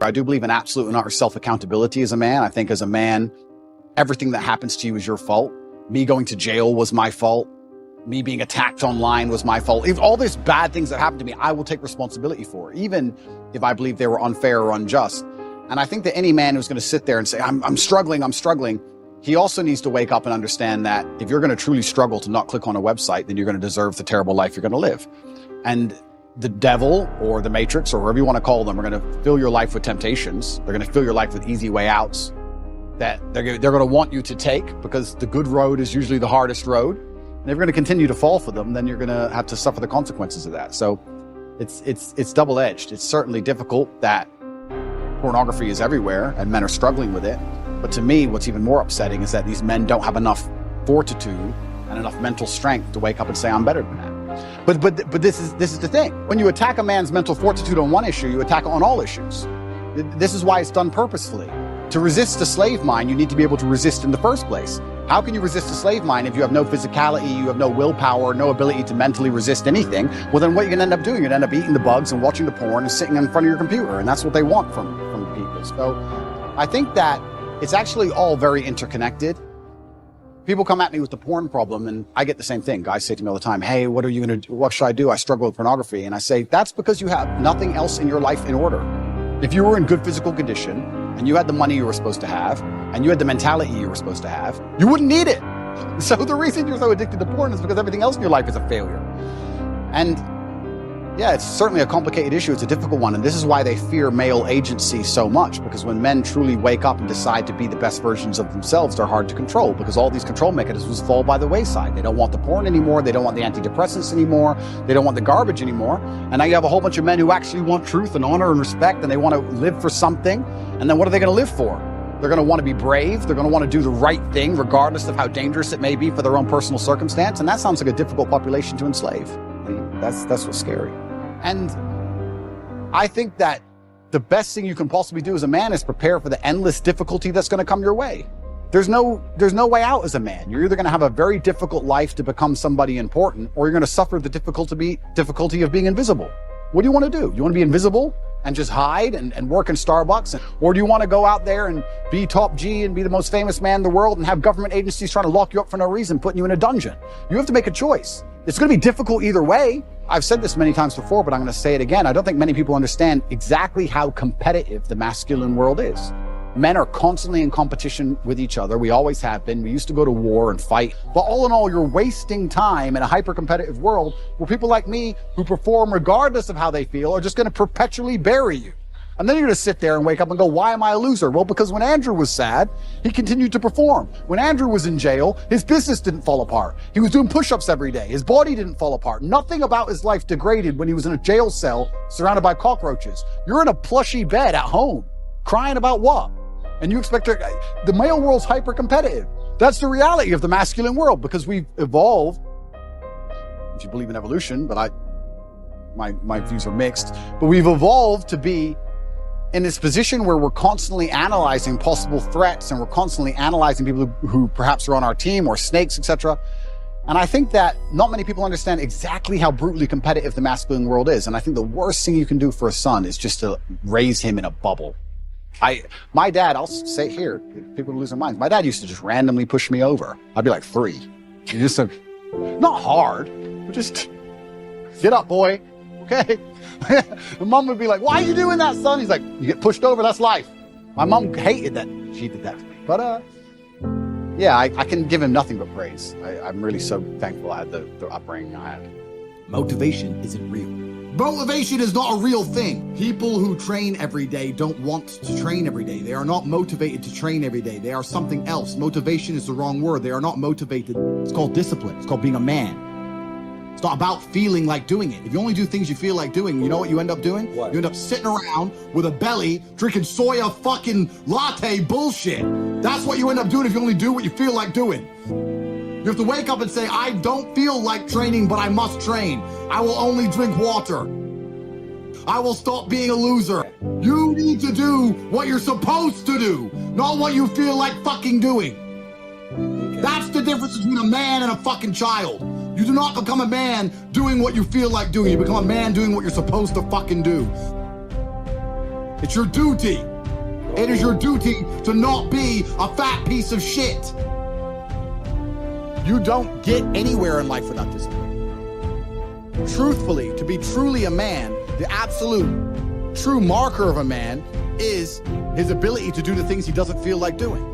I do believe in absolute and utter self-accountability as a man. I think as a man, everything that happens to you is your fault. Me going to jail was my fault. Me being attacked online was my fault. If all these bad things that happened to me, I will take responsibility for, even if I believe they were unfair or unjust. And I think that any man who's going to sit there and say, I'm struggling, he also needs to wake up and understand that if you're going to truly struggle to not click on a website, then you're going to deserve the terrible life you're going to live. And the devil or the matrix or whatever you want to call them are going to fill your life with temptations. They're going to fill your life with easy way outs that they're going to want you to take, because the good road is usually the hardest road. And if you're going to continue to fall for them, then you're going to have to suffer the consequences of that. So it's double-edged. It's certainly difficult that pornography is everywhere and men are struggling with it. But to me, what's even more upsetting is that these men don't have enough fortitude and enough mental strength to wake up and say, I'm better than that. But this is the thing. When you attack a man's mental fortitude on one issue, you attack it on all issues. This is why it's done purposefully. To resist a slave mind, you need to be able to resist in the first place. How can you resist a slave mind if you have no physicality, you have no willpower, no ability to mentally resist anything? Well, then what you're going to end up doing, you're going to end up eating the bugs and watching the porn and sitting in front of your computer. And that's what they want from people. So I think that it's actually all very interconnected. People come at me with the porn problem and I get the same thing. Guys say to me all the time, hey, what are you going to do? What should I do? I struggle with pornography. And I say, that's because you have nothing else in your life in order. If you were in good physical condition and you had the money you were supposed to have and you had the mentality you were supposed to have, you wouldn't need it. So the reason you're so addicted to porn is because everything else in your life is a failure. And yeah, it's certainly a complicated issue. It's a difficult one. And this is why they fear male agency so much, because when men truly wake up and decide to be the best versions of themselves, they're hard to control, because all these control mechanisms fall by the wayside. They don't want the porn anymore. They don't want the antidepressants anymore. They don't want the garbage anymore. And now you have a whole bunch of men who actually want truth and honor and respect, and they want to live for something. And then what are they going to live for? They're going to want to be brave. They're going to want to do the right thing, regardless of how dangerous it may be for their own personal circumstance. And that sounds like a difficult population to enslave. And that's what's scary. And I think that the best thing you can possibly do as a man is prepare for the endless difficulty that's going to come your way. There's no way out as a man. You're either going to have a very difficult life to become somebody important, or you're going to suffer the difficulty of being invisible. What do you want to do? You want to be invisible and just hide and work in Starbucks? Or do you want to go out there and be top G and be the most famous man in the world and have government agencies trying to lock you up for no reason, putting you in a dungeon? You have to make a choice. It's going to be difficult either way. I've said this many times before, but I'm going to say it again. I don't think many people understand exactly how competitive the masculine world is. Men are constantly in competition with each other. We always have been. We used to go to war and fight. But all in all, you're wasting time in a hyper-competitive world where people like me, who perform regardless of how they feel, are just going to perpetually bury you. And then you're going to sit there and wake up and go, why am I a loser? Well, because when Andrew was sad, he continued to perform. When Andrew was in jail, his business didn't fall apart. He was doing push-ups every day. His body didn't fall apart. Nothing about his life degraded when he was in a jail cell surrounded by cockroaches. You're in a plushy bed at home, crying about what? And you expect the male world's hyper-competitive. That's the reality of the masculine world, because we've evolved. If you believe in evolution, but my views are mixed, but we've evolved to be in this position where we're constantly analyzing possible threats, and we're constantly analyzing people who perhaps are on our team, or snakes, etc. And I think that not many people understand exactly how brutally competitive the masculine world is. And I think the worst thing you can do for a son is just to raise him in a bubble. My dad, I'll say here, people lose their minds. My dad used to just randomly push me over. I'd be like 3. You just, not hard, but just get up, boy. Okay. And mom would be like, why are you doing that, son? He's like, you get pushed over, that's life. My mom hated that she did that to me. But yeah, I can give him nothing but praise. I'm really so thankful I had the upbringing I had. Motivation isn't real. Motivation is not a real thing. People who train every day don't want to train every day. They are not motivated to train every day. They are something else. Motivation is the wrong word. They are not motivated. It's called discipline. It's called being a man. It's not about feeling like doing it. If you only do things you feel like doing, you know what you end up doing? What? You end up sitting around with a belly, drinking soya fucking latte bullshit. That's what you end up doing if you only do what you feel like doing. You have to wake up and say, I don't feel like training, but I must train. I will only drink water. I will stop being a loser. You need to do what you're supposed to do, not what you feel like fucking doing. Okay. That's the difference between a man and a fucking child. You do not become a man doing what you feel like doing. You become a man doing what you're supposed to fucking do. It's your duty. It is your duty to not be a fat piece of shit. You don't get anywhere in life without discipline. Truthfully, to be truly a man, the absolute true marker of a man is his ability to do the things he doesn't feel like doing.